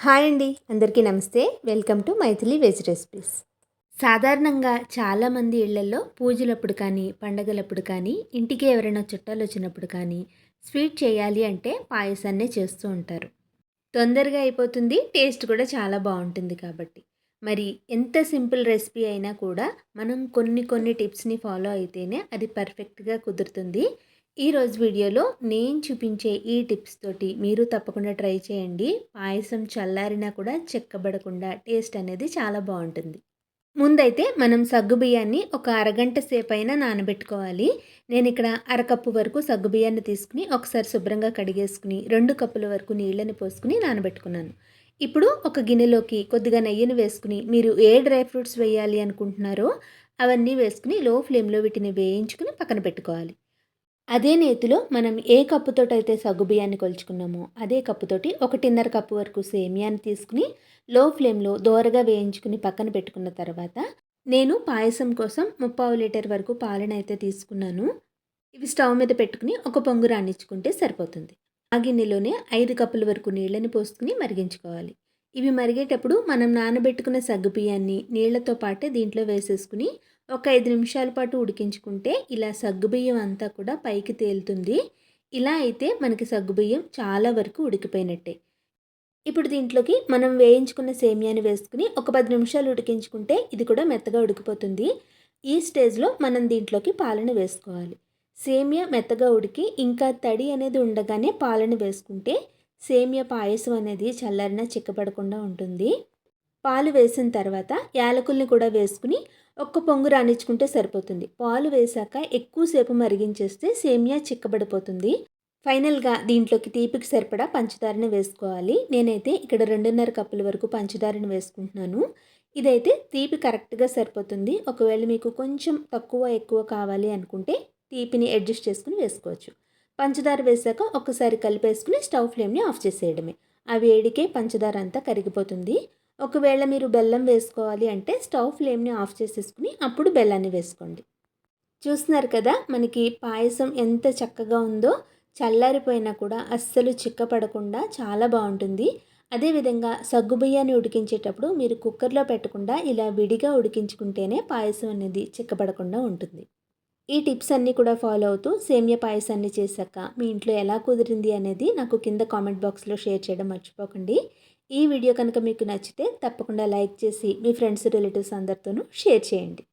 Hi అండి, అందరికీ నమస్తే. Welcome to Maithili veg recipes. సాధారణంగా చాలామంది ఇళ్లల్లో పూజలప్పుడు కానీ, పండగలప్పుడు కానీ, ఇంటికి ఎవరైనా చుట్టాలు వచ్చినప్పుడు కానీ స్వీట్ చేయాలి అంటే పాయసాన్నే చేస్తూ ఉంటారు. తొందరగా అయిపోతుంది, టేస్ట్ కూడా చాలా బాగుంటుంది కాబట్టి. మరి ఎంత సింపుల్ రెసిపీ అయినా కూడా మనం కొన్ని టిప్స్ని ఫాలో అయితేనే అది పర్ఫెక్ట్గా కుదురుతుంది. ఈరోజు వీడియోలో నేను చూపించే ఈ టిప్స్ తోటి మీరు తప్పకుండా ట్రై చేయండి. పాయసం చల్లారినా కూడా చెక్కబడకుండా టేస్ట్ అనేది చాలా బాగుంటుంది. ముందైతే మనం సగ్గుబియ్యాన్ని ఒక అరగంట సేపు అయినా నానబెట్టుకోవాలి. నేను ఇక్కడ అరకప్పు వరకు సగ్గుబియ్యాన్ని తీసుకుని ఒకసారి శుభ్రంగా కడిగేసుకుని 2 కప్పుల వరకు నీళ్ళని పోసుకుని నానబెట్టుకున్నాను. ఇప్పుడు ఒక గిన్నెలోకి కొద్దిగా నెయ్యిని వేసుకుని మీరు ఏ డ్రై ఫ్రూట్స్ వేయాలి అనుకుంటున్నారో అవన్నీ వేసుకుని లో ఫ్లేమ్లో వీటిని వేయించుకుని పక్కన పెట్టుకోవాలి. అదే నేతిలో మనం ఏ కప్పుతోటైతే సగ్గుబియ్యాన్ని కొలుచుకున్నామో అదే కప్పుతోటి 1.5 కప్పు వరకు సేమియాని తీసుకుని లో ఫ్లేమ్లో దోరగా వేయించుకుని పక్కన పెట్టుకున్న తర్వాత నేను పాయసం కోసం 3/4 లీటర్ వరకు పాలనైతే తీసుకున్నాను. ఇవి స్టవ్ మీద పెట్టుకుని ఒక పొంగు రానిచ్చుకుంటే సరిపోతుంది. ఆ గిన్నెలోనే 5 కప్పుల వరకు నీళ్ళని పోసుకుని మరిగించుకోవాలి. ఇవి మరిగేటప్పుడు మనం నానబెట్టుకున్న సగ్గుబియ్యాన్ని నీళ్లతో పాటే దీంట్లో వేసేసుకుని ఒక 5 నిమిషాల పాటు ఉడికించుకుంటే ఇలా సగ్గుబియ్యం అంతా కూడా పైకి తేలుతుంది. ఇలా అయితే మనకి సగ్గుబియ్యం చాలా వరకు ఉడికిపోయినట్టే. ఇప్పుడు దీంట్లోకి మనం వేయించుకున్న సేమియాని వేసుకుని ఒక 10 నిమిషాలు ఉడికించుకుంటే ఇది కూడా మెత్తగా ఉడికిపోతుంది. ఈ స్టేజ్లో మనం దీంట్లోకి పాలను వేసుకోవాలి. సేమియా మెత్తగా ఉడికి ఇంకా తడి అనేది ఉండగానే పాలను వేసుకుంటే సేమియా పాయసం అనేది చల్లారిన చిక్కబడకుండా ఉంటుంది. పాలు వేసిన తర్వాత యాలకుల్ని కూడా వేసుకుని ఒక్క పొంగు రానిచ్చుకుంటే సరిపోతుంది. పాలు వేశాక ఎక్కువసేపు మరిగించేస్తే సేమియా చిక్కబడిపోతుంది. ఫైనల్గా దీంట్లోకి తీపికి సరిపడా పంచదారని వేసుకోవాలి. నేనైతే ఇక్కడ 2.5 కప్పుల వరకు పంచదారని వేసుకుంటున్నాను. ఇదైతే తీపి కరెక్ట్గా సరిపోతుంది. ఒకవేళ మీకు కొంచెం తక్కువ ఎక్కువ కావాలి అనుకుంటే తీపిని అడ్జస్ట్ చేసుకుని వేసుకోవచ్చు. పంచదార వేశాక ఒక్కసారి కలిపేసుకుని స్టవ్ ఫ్లేమ్ని ఆఫ్ చేసేయడమే. ఆ వేడికే పంచదార అంతా కరిగిపోతుంది. ఒకవేళ మీరు బెల్లం వేసుకోవాలి అంటే స్టవ్ ఫ్లేమ్ని ఆఫ్ చేసేసుకుని అప్పుడు బెల్లాన్ని వేసుకోండి. చూస్తున్నారు కదా మనకి పాయసం ఎంత చక్కగా ఉందో. చల్లారిపోయినా కూడా అస్సలు చిక్కపడకుండా చాలా బాగుంటుంది. అదేవిధంగా సగ్గుబియ్యాన్ని ఉడికించేటప్పుడు మీరు కుక్కర్లో పెట్టకుండా ఇలా విడిగా ఉడికించుకుంటేనే పాయసం అనేది చిక్కపడకుండా ఉంటుంది. ఈ టిప్స్ అన్నీ కూడా ఫాలో అవుతూ సేమియా పాయసాన్ని చేశాక మీ ఇంట్లో ఎలా కుదిరింది అనేది నాకు కింద కామెంట్ బాక్స్లో షేర్ చేయడం మర్చిపోకండి. ఈ వీడియో కనుక మీకు నచ్చితే తప్పకుండా లైక్ చేసి మీ ఫ్రెండ్స్ రిలేటివ్స్ అందరితోనూ షేర్ చేయండి.